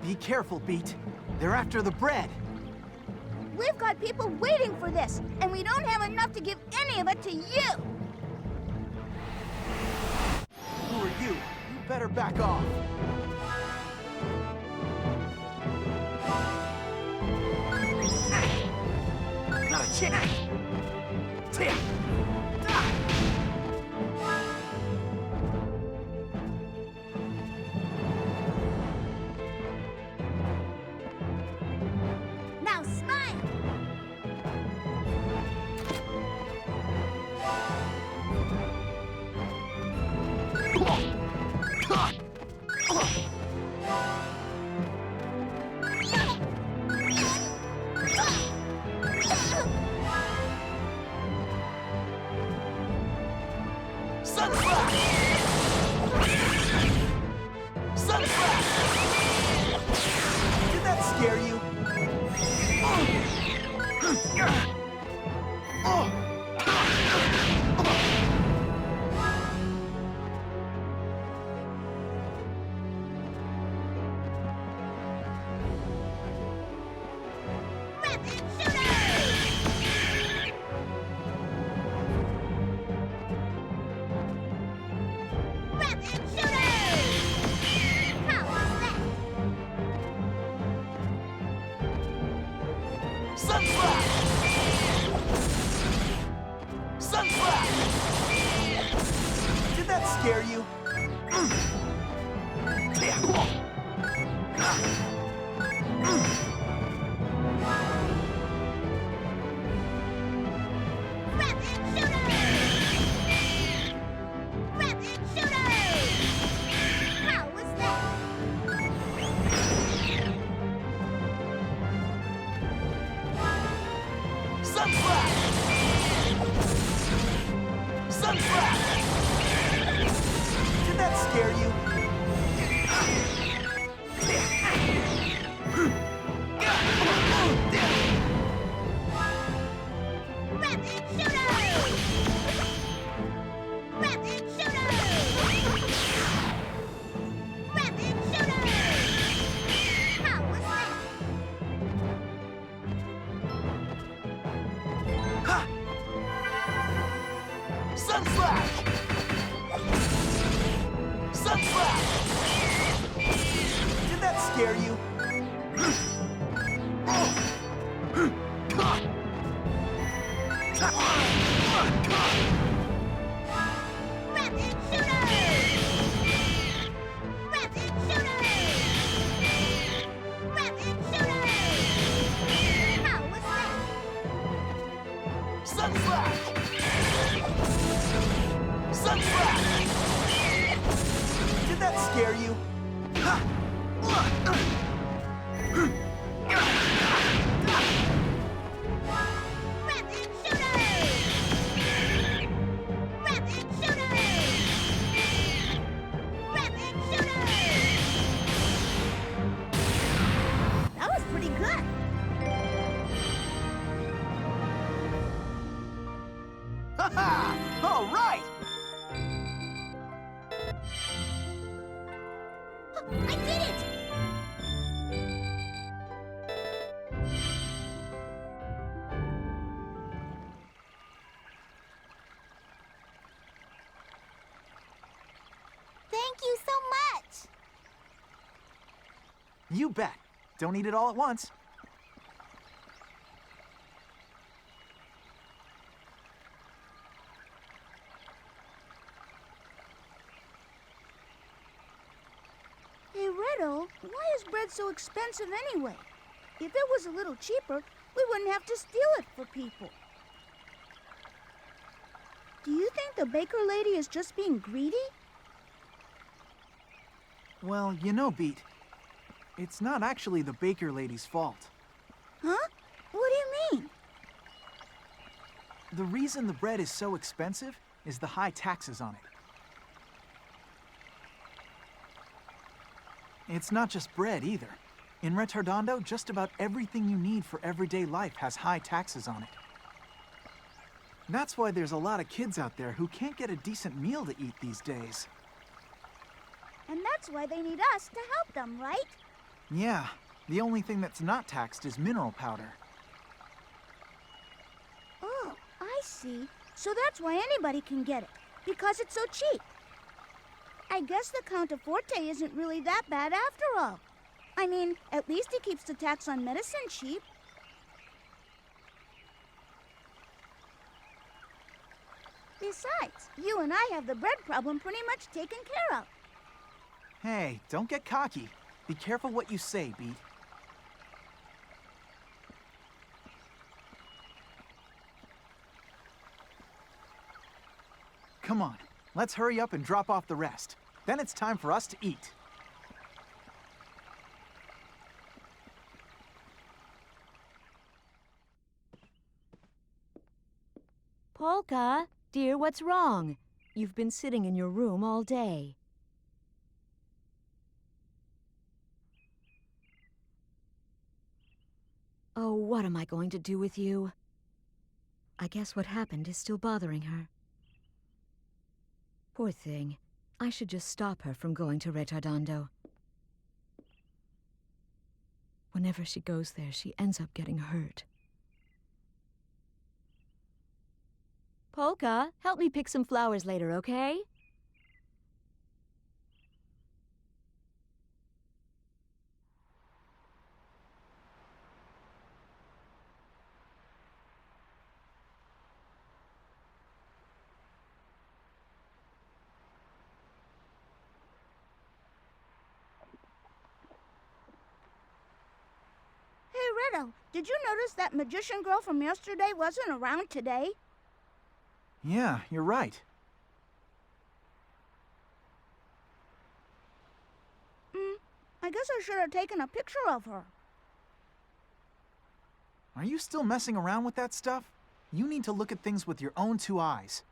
Be careful, Beat. They're after the bread. We've got people waiting for this, and we don't have enough to give any of it to you! Who are you? You better back off. Not a chance! Now smile! Sunflash! Sunflash! Did that scare you? Sunflash! Sunflash! Did that scare you? Sunflash! Sunflash! Did that scare you? Sunflash! Sunflash! Did that scare you? Sunflash! Sunflash! Did that scare you? That was pretty good. Ha-ha! All right! I did it! Thank you so much! You bet. Don't eat it all at once. Hey, Riddle, why is bread so expensive anyway? If it was a little cheaper, we wouldn't have to steal it for people. Do you think the baker lady is just being greedy? Well, you know, Beat, it's not actually the baker lady's fault. Huh? What do you mean? The reason the bread is so expensive is the high taxes on it. It's not just bread either. In Ritardando, just about everything you need for everyday life has high taxes on it. That's why there's a lot of kids out there who can't get a decent meal to eat these days. And that's why they need us to help them, right? Yeah, the only thing that's not taxed is mineral powder. Oh, I see. So that's why anybody can get it, because it's so cheap. I guess the Counterforte isn't really that bad after all. I mean, at least it keeps the tax on medicine cheap. Besides, you and I have the bread problem pretty much taken care of. Hey, don't get cocky. Be careful what you say, Beat. Come on, let's hurry up and drop off the rest. Then it's time for us to eat. Polka, dear, what's wrong? You've been sitting in your room all day. Oh, what am I going to do with you? I guess what happened is still bothering her. Poor thing. I should just stop her from going to Ritardando. Whenever she goes there, she ends up getting hurt. Polka, help me pick some flowers later, okay? Hey, Riddle, did you notice that magician girl from yesterday wasn't around today? Yeah, you're right. I guess I should have taken a picture of her. Are you still messing around with that stuff? You need to look at things with your own two eyes.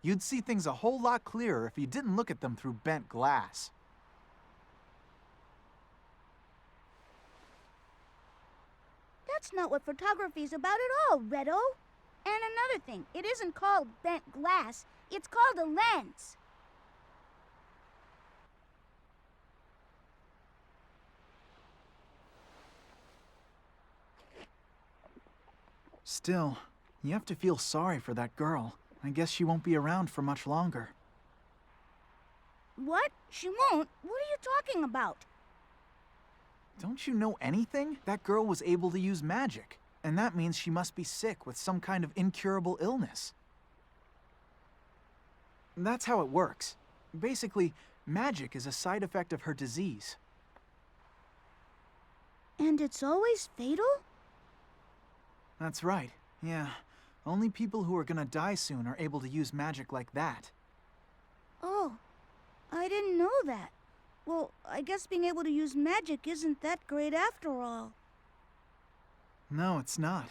You'd see things a whole lot clearer if you didn't look at them through bent glass. That's not what photography's about at all, Reddo. And another thing, it isn't called bent glass, it's called a lens. Still, you have to feel sorry for that girl. I guess she won't be around for much longer. What? She won't? What are you talking about? Don't you know anything? That girl was able to use magic, and that means she must be sick with some kind of incurable illness. That's how it works. Basically, magic is a side effect of her disease. And it's always fatal? That's right, yeah. Only people who are gonna die soon are able to use magic like that. Oh, I didn't know that. Well, I guess being able to use magic isn't that great after all. No, it's not.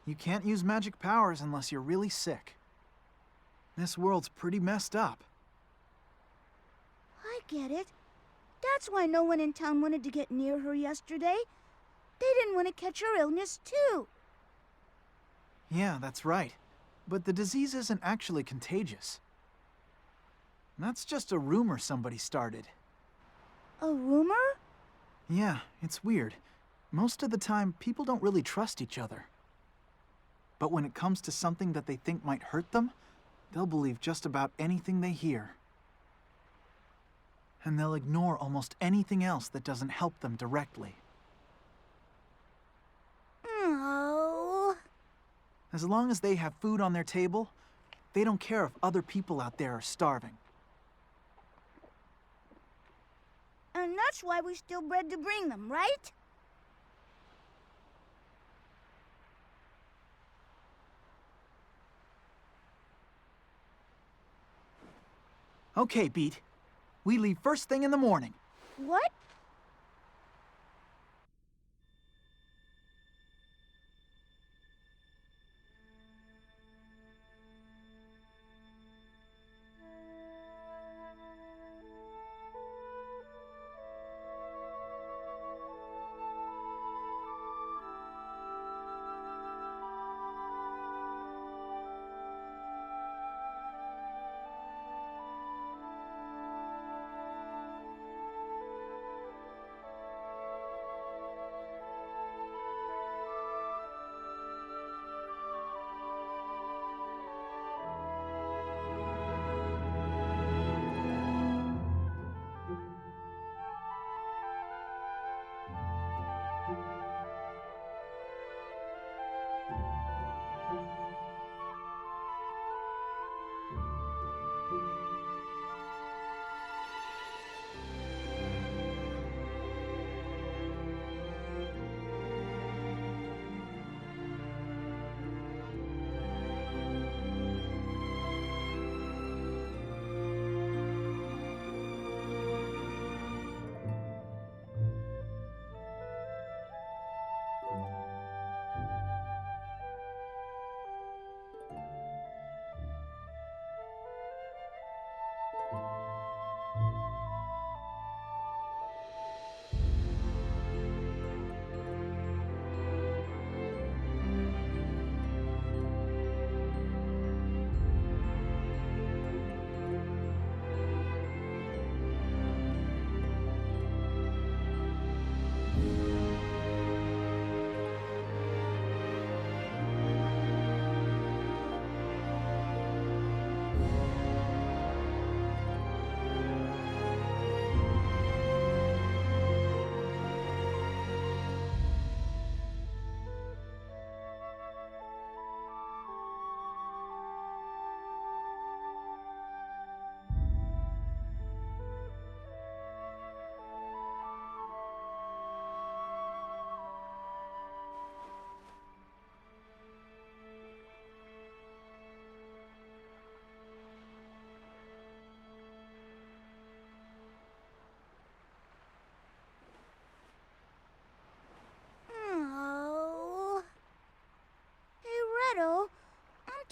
You can't use magic powers unless you're really sick. This world's pretty messed up. I get it. That's why no one in town wanted to get near her yesterday. They didn't want to catch her illness, too. Yeah, that's right. But the disease isn't actually contagious. That's just a rumor somebody started. A rumor? Yeah, it's weird. Most of the time, people don't really trust each other. But when it comes to something that they think might hurt them, they'll believe just about anything they hear. And they'll ignore almost anything else that doesn't help them directly. Oh. As long as they have food on their table, they don't care if other people out there are starving. And that's why we steal bread to bring them, right? Okay, Beat. We leave first thing in the morning. What?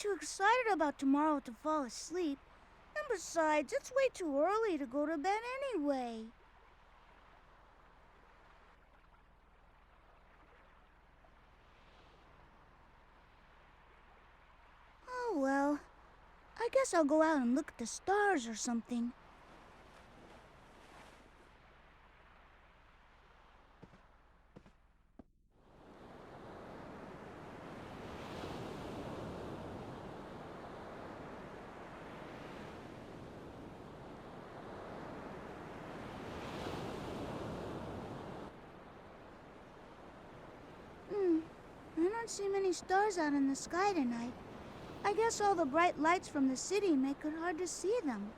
too excited about tomorrow to fall asleep. And besides, it's way too early to go to bed anyway. Oh well, I guess I'll go out and look at the stars or something. I don't see many stars out in the sky tonight. I guess all the bright lights from the city make it hard to see them.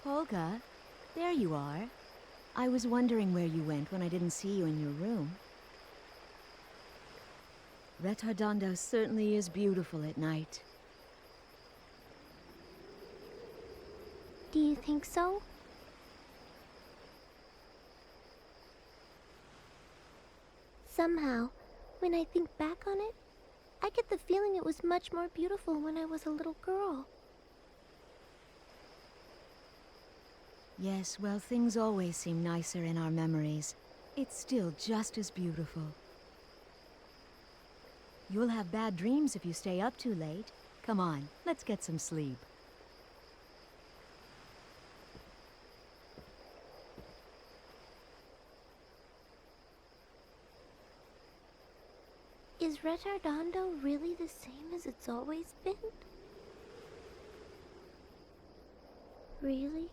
Olga, there you are. I was wondering where you went when I didn't see you in your room. Ritardando certainly is beautiful at night. Do you think so? Somehow, when I think back on it, I get the feeling it was much more beautiful when I was a little girl. Yes, well, things always seem nicer in our memories. It's still just as beautiful. You'll have bad dreams if you stay up too late. Come on, let's get some sleep. Is Ritardando really the same as it's always been? Really?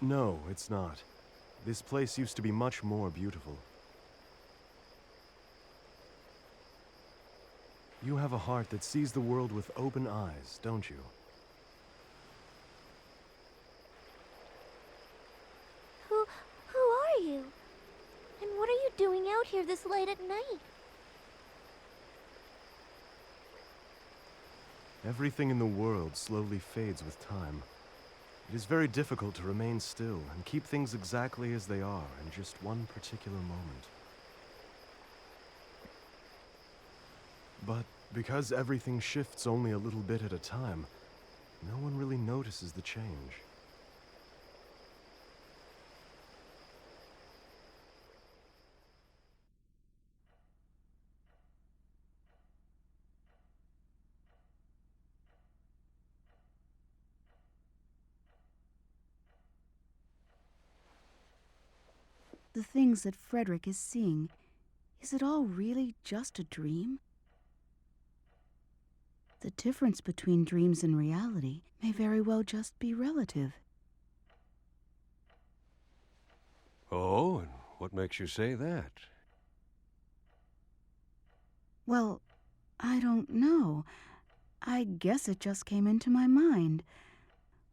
No, it's not. This place used to be much more beautiful. You have a heart that sees the world with open eyes, don't you? Who are you? And what are you doing out here this late at night? Everything in the world slowly fades with time. It is very difficult to remain still and keep things exactly as they are in just one particular moment. But because everything shifts only a little bit at a time, no one really notices the change. The things that Frederick is seeing, is it all really just a dream? The difference between dreams and reality may very well just be relative. Oh, and what makes you say that? Well, I don't know. I guess it just came into my mind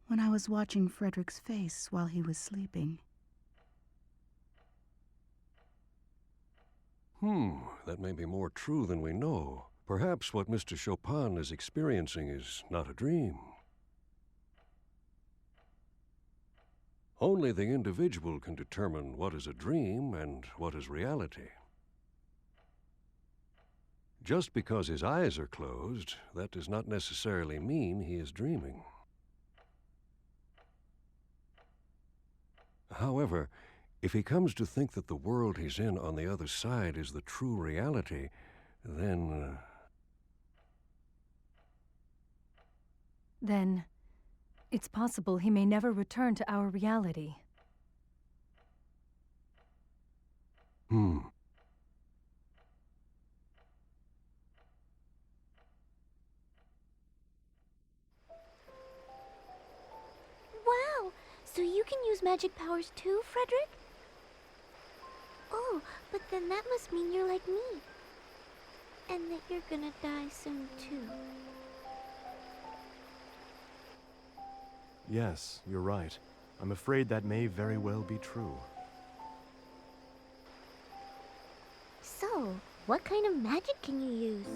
when I was watching Frederick's face while he was sleeping. That may be more true than we know. Perhaps what Mr. Chopin is experiencing is not a dream. Only the individual can determine what is a dream and what is reality. Just because his eyes are closed, that does not necessarily mean he is dreaming. However, if he comes to think that the world he's in on the other side is the true reality, then... Then, it's possible he may never return to our reality. Wow! So you can use magic powers too, Frederick? Oh, but then that must mean you're like me. And that you're gonna die soon too. Yes, you're right. I'm afraid that may very well be true. So, what kind of magic can you use?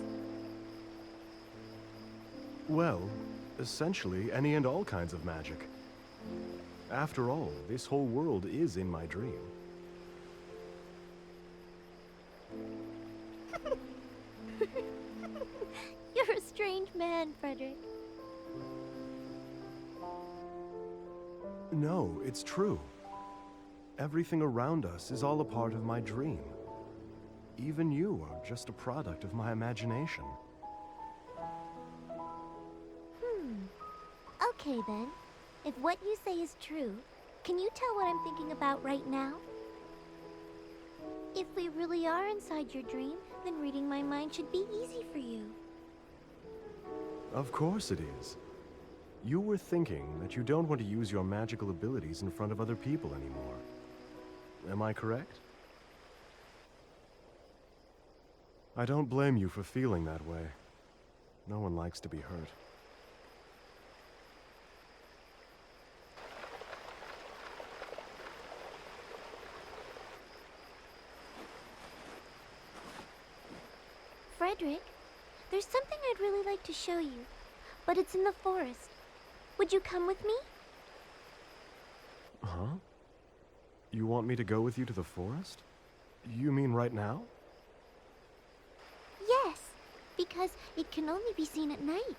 Well, essentially any and all kinds of magic. After all, this whole world is in my dream. You're a strange man, Frederick. No, it's true. Everything around us is all a part of my dream. Even you are just a product of my imagination. Okay then. If what you say is true, can you tell what I'm thinking about right now? If we really are inside your dream, then reading my mind should be easy for you. Of course it is. You were thinking that you don't want to use your magical abilities in front of other people anymore. Am I correct? I don't blame you for feeling that way. No one likes to be hurt. Frederick, there's something I'd really like to show you, but it's in the forest. Would you come with me? Huh? You want me to go with you to the forest? You mean right now? Yes, because it can only be seen at night.